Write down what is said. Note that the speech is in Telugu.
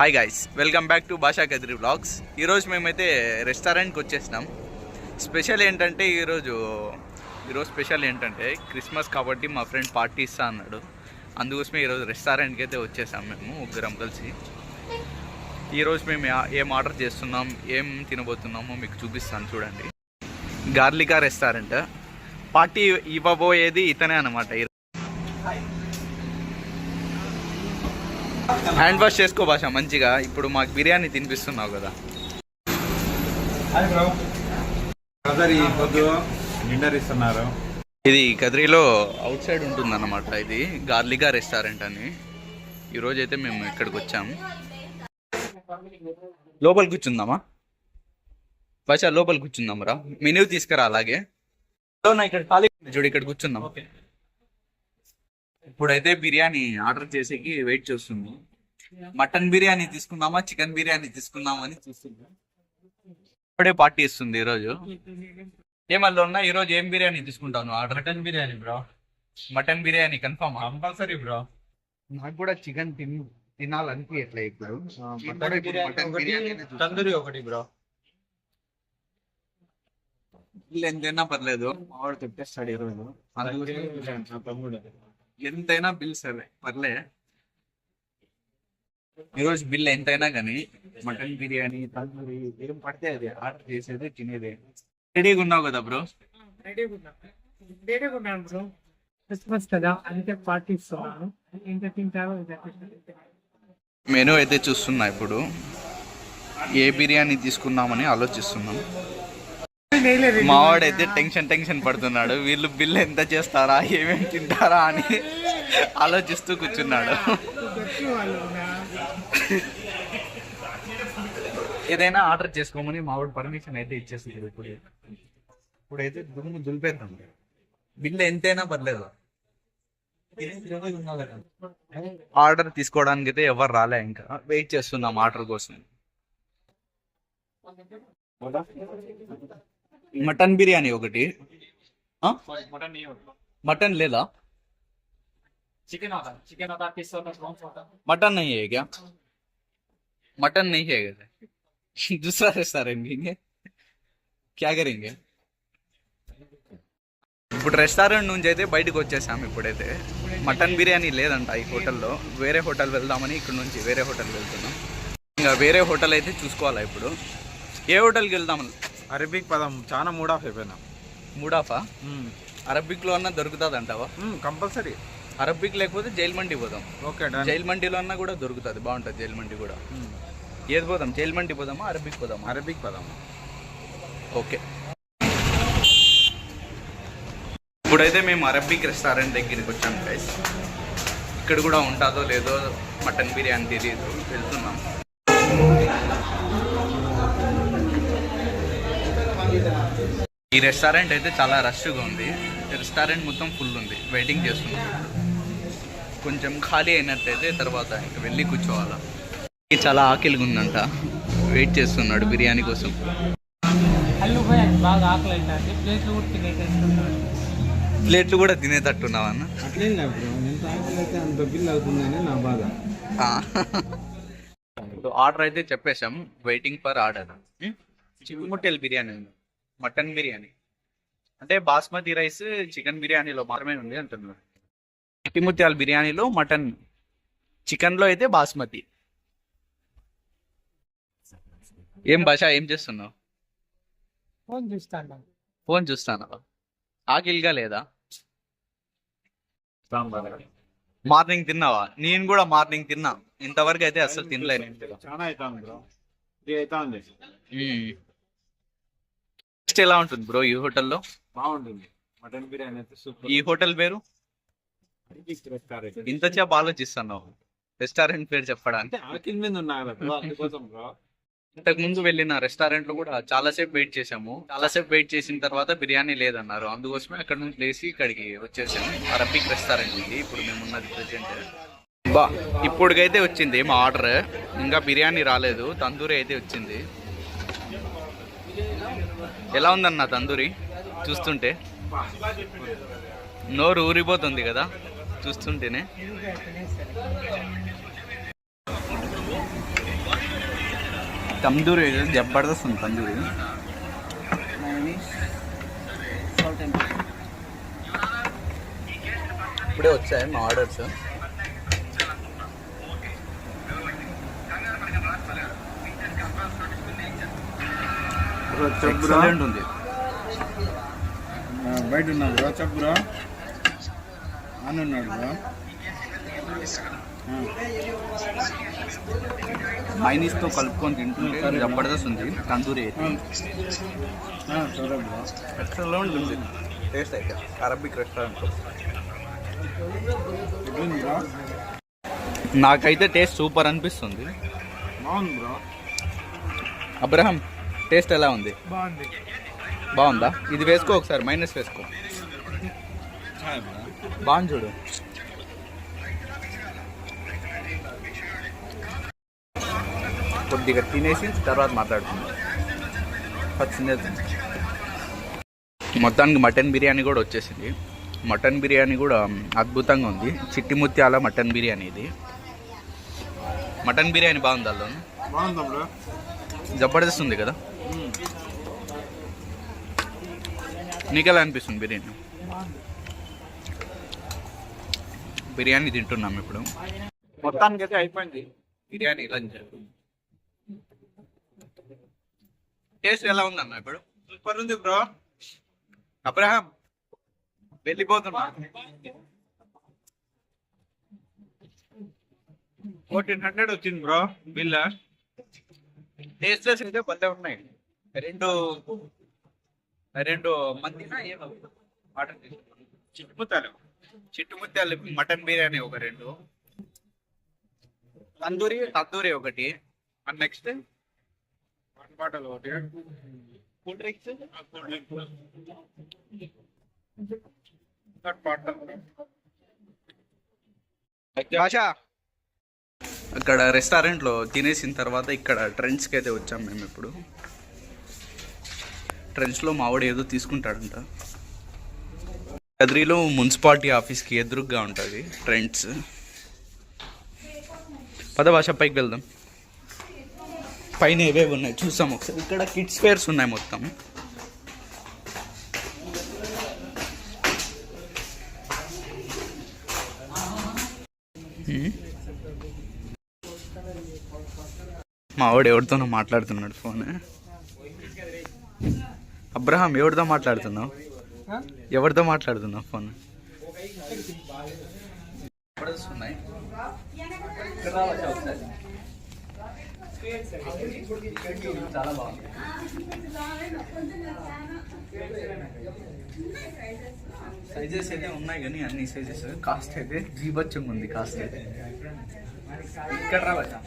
Hi guys, welcome back to భాషా కద్రి వ్లాగ్స్. ఈరోజు మేమైతే రెస్టారెంట్కి వచ్చేసినాం. స్పెషల్ ఏంటంటే ఈరోజు స్పెషల్ ఏంటంటే క్రిస్మస్ కాబట్టి మా ఫ్రెండ్ పార్టీ ఇస్తా అన్నాడు. అందుకోసమే ఈరోజు రెస్టారెంట్కి అయితే వచ్చేసాం మేము ముగ్గురం కలిసి. ఈరోజు మేము ఏం ఆర్డర్ చేస్తున్నాం, ఏం తినబోతున్నామో మీకు చూపిస్తాను చూడండి. గార్లికా రెస్టారెంట్. పార్టీ ఇవ్వబోయేది ఇతనే అనమాట. హ్యాండ్ వాష్ చేసుకో భాష మంచిగా. ఇప్పుడు మాకు బిర్యానీ తినిపిస్తున్నావు కదా. డిన్నర్ ఇస్తున్నారు. ఇది కద్రిలో అవుట్ సైడ్ ఉంటుందన్నమాట. ఇది గార్లికా రెస్టారెంట్ అని. ఈరోజు అయితే మేము ఇక్కడికి వచ్చాము. లోపల కూర్చుందామా భాష? లోపల కూర్చుందాం రా. మెనూ తీసుకురా. అలాగే ఇక్కడ ఖాళీ చూడు, ఇక్కడ కూర్చుందాం. ఇప్పుడైతే బిర్యానీ ఆర్డర్ చేసేకి వెయిట్ చేస్తుంది. మటన్ బిర్యానీ తీసుకుందామా, చికెన్ బిర్యానీ తీసుకుందామా అని చూస్తుంది. ఇప్పుడే పార్టీ ఇస్తుంది ఈరోజు. ఏమల్లో ఉన్నా ఈరోజు ఏం బిర్యానీ తీసుకుంటాను order? Mutton biryani bro. Mutton biryani confirm? Compulsory bro. నాకు కూడా చికెన్ తినాలనిపించట్లే ఇప్పుడు. తందూరి ఒకటి బ్రో. ఎంతైనా పర్లేదు, ఆవిడ తెప్పిస్తాడు ఈరోజు. ఎంతైనా బిల్ సరే పర్లే. ఈరోజు బిల్ ఎంతైనా కానీ మటన్ బిర్యానీ, తందూరి ఏం పడితే అది ఆర్డర్ చేసేది, తినేదే. రెడీగా ఉన్నావు కదా బ్రో? రెడీగా ఉన్నాను బ్రో. క్రిస్మస్ కదా, అందుకే పార్టీ ఇస్తున్నాను. ఎంత తింటారో మెనూ అయితే చూస్తున్నా. ఇప్పుడు ఏ బిర్యానీ తీసుకుందామని ఆలోచిస్తున్నాం. మావాడైతే టెన్షన్ పడుతున్నాడు. వీళ్ళు బిల్ ఎంత చేస్తారా, ఏమేమి తింటారా అని ఆలోచిస్తూ కూర్చున్నాడు. ఏదైనా ఆర్డర్ చేసుకోమని మావాడు పర్మిషన్ అయితే ఇచ్చేస్తుంది. ఇప్పుడైతే దుమ్ము దులిపేద్దాం. బిల్ ఎంతైనా పర్లేదు. ఆర్డర్ తీసుకోవడానికి అయితే ఎవరు రాలే, ఇంకా వెయిట్ చేస్తున్నాం ఆర్డర్ కోసం. మటన్ బిర్యానీ ఒకటి. మటన్ లేదా? मटन नहीं है क्या? मटन नहीं है क्या? दूसरा रेस्टोरेंट भी क्या करेंगे? ఇప్పుడు రెస్టారెంట్ నుంచి అయితే బయటకు వచ్చేసాము. ఇప్పుడైతే మటన్ బిర్యానీ లేదంట ఈ హోటల్లో. వేరే హోటల్ వెళ్దామని ఇక్కడ నుంచి వేరే హోటల్ వెళ్తున్నాం. ఇంకా వేరే హోటల్ అయితే చూసుకోవాలా ఇప్పుడు. ఏ హోటల్కి వెళ్దాం? అరబిక్ పదం చాలా మూడ్ ఆఫ్ అయిపోయినా. మూడ్ ఆఫా? అరబిక్లో అన్నా దొరుకుతుంది అంటావా? కంపల్సరీ. అరబిక్ లేకపోతే జైల్ మండి పోదాం. ఓకే, జైల్ మండిలో అన్నా కూడా దొరుకుతుంది, బాగుంటుంది జైల్ మండి కూడా. ఏది పోదాం? జైల్ మండి పోదామా, అరబిక్ పోదామా? అరబిక్ పదం. ఓకే. ఇప్పుడైతే మేము అరబిక్ రెస్టారెంట్ దగ్గరికి వచ్చాం గైస్. ఇక్కడ కూడా ఉంటుందో లేదో మటన్ బిర్యానీ తెలియదు, వెళ్తున్నాం. ఈ రెస్టారెంట్ అయితే చాలా రష్గా ఉంది. రెస్టారెంట్ మొత్తం ఫుల్ ఉంది, వెయిటింగ్ చేస్తున్నాం. కొంచెం ఖాళీ అయినట్టయితే తర్వాత ఇంకా వెళ్ళి కూర్చోవాలా. చాలా ఆకలిగా ఉందంట, వెయిట్ చేస్తున్నాడు బిర్యానీ కోసం. బాగా ఆకలి అవుతుంది. ప్లేట్లు కూడా తినేటట్టున్నావన్న? అంత బిల్ అవుతుందని నా బాధ. ఆర్డర్ అయితే చెప్పేశాం, వెయిటింగ్ ఫర్ ఆర్డర్. చిక్కుముట్టెల బిర్యానీ, మటన్ బిర్యానీ అంటే బాస్మతి రైస్ చికెన్ బిర్యానీలో మాత్రమే ఉంది అంటున్నారు. చిట్టిముత్యాల బిర్యానీలో మటన్, చికెన్లో అయితే బాస్మతి. ఏం భాష, ఏం చేస్తున్నావు? ఫోన్ చూస్తాను. ఆకిలిగా లేదా? మార్నింగ్ తిన్నావా? నేను కూడా మార్నింగ్ తిన్నా, ఇంతవరకు అయితే అసలు తినలేను. ఎలా ఉంటుంది బ్రో ఈ హోటల్లో? బాగుంటుంది మటన్ బిర్యానీ అయితే సూపర్. ఈ హోటల్ పేరు? ఇంత చేపు ఆలోచిస్తున్నావు రెస్టారెంట్ పేరు చెప్పడానికి? ఆకిల్ మీద ఉన్నారు. ఇంతకు ముందు వెళ్ళిన రెస్టారెంట్ లో కూడా చాలాసేపు వెయిట్ చేసాము. చాలాసేపు వెయిట్ చేసిన తర్వాత బిర్యానీ లేదన్నారు. అందుకోసమే అక్కడ నుంచి లేచి ఇక్కడికి వచ్చేసాము. అరబిక్ రెస్టారెంట్ ఇది ఇప్పుడు మేము ఉన్నది ప్రెసెంట్. బా ఇప్పటికైతే వచ్చింది మా ఆర్డర్, ఇంకా బిర్యానీ రాలేదు. తందూరి అయితే వచ్చింది. ఎలా ఉందన్న తందూరి? చూస్తుంటే నోరు ఊరిపోతుంది కదా చూస్తుంటేనే. తందూరి జబర్దస్త్ ఉంది తందూరి. ఇప్పుడే వచ్చాయి మా ఆర్డర్స్. ఎక్సలెంట్ ఉంది. బయట ఉన్నా బ్రో, చెప్పు బ్రో. అని ఉన్నాడు బ్రో. మైనీస్తో కలుపుకొని తింటుంటే జబర్దస్త్ ఉంది తందూరి అయితే. చూడండి బ్రో. ఎక్సలెంట్ ఉంది టేస్ట్ అయితే. అరబిక్ రెస్టారెంట్ ఎట్లుంది బ్రో? నాకైతే టేస్ట్ సూపర్ అనిపిస్తుంది. బాగుంది బ్రో. అబ్రహం టేస్ట్ ఎలా ఉంది? బాగుంది. బాగుందా? ఇది వేసుకో ఒకసారి, మైనస్ వేసుకో. బాగుంది చూడు. కొద్దిగా తినేసి తర్వాత మాట్లాడుకుందాం. మొత్తానికి మటన్ బిర్యానీ కూడా వచ్చేసింది. మటన్ బిర్యానీ కూడా అద్భుతంగా ఉంది. చిట్టి ముత్యాల మటన్ బిర్యానీ ఇది. మటన్ బిర్యానీ బాగుంది. అల్లు బాగుందా బ్రో? జబర్దస్త్ ఉంది కదా. నీకెలా అనిపిస్తుంది బిర్యానీ? బిర్యానీ తింటున్నాం ఇప్పుడు. మొత్తానికి అయితే అయిపోయింది బిర్యానీ లంచ్. టేస్ట్ ఎలా ఉందన్న ఇప్పుడు? సూపర్ ఉంది బ్రో. అబ్రహాం వెళ్ళిపోతున్నా. 1400 వచ్చింది బ్రో బిల్. టేస్ట్లెస్ అయితే భలే ఉన్నాయి. రెండు మంది ఆర్డర్ తీసుకున్నాం. చిట్టుముత్యాలు మటన్ బిర్యానీ ఒక 2, తందూరి ఒకటి, అండ్ నెక్స్ట్ బాటల్ ఒకటి, కూల్ డ్రింక్స్. అక్కడ రెస్టారెంట్లో తినేసిన తర్వాత ఇక్కడ ట్రెండ్స్కి అయితే వచ్చాం మేము ఇప్పుడు. ట్రెండ్స్లో మావాడు ఏదో తీసుకుంటాడంట. కదిరిలో మున్సిపాలిటీ ఆఫీస్కి ఎదురుగ్గా ఉంటుంది ట్రెండ్స్. పద భాష పైకి వెళ్దాం. పైన ఏవేవి ఉన్నాయి చూసాం ఒకసారి. ఇక్కడ కిడ్స్ ఫేర్స్ ఉన్నాయి మొత్తం. మావాడు ఎవరితోనో మాట్లాడుతున్నాడు ఫోన్. అబ్రహాం ఎవరితో మాట్లాడుతున్నావు? ఎవరితో మాట్లాడుతున్నావు ఫోన్? చాలా బాగుంది. సైజెస్ అయితే ఉన్నాయి కానీ అన్ని సైజెస్. కాస్ట్ అయితే జీబచ్చంగా ఉంది కాస్ట్ అయితే. ఇక్కడ రావచ్చా?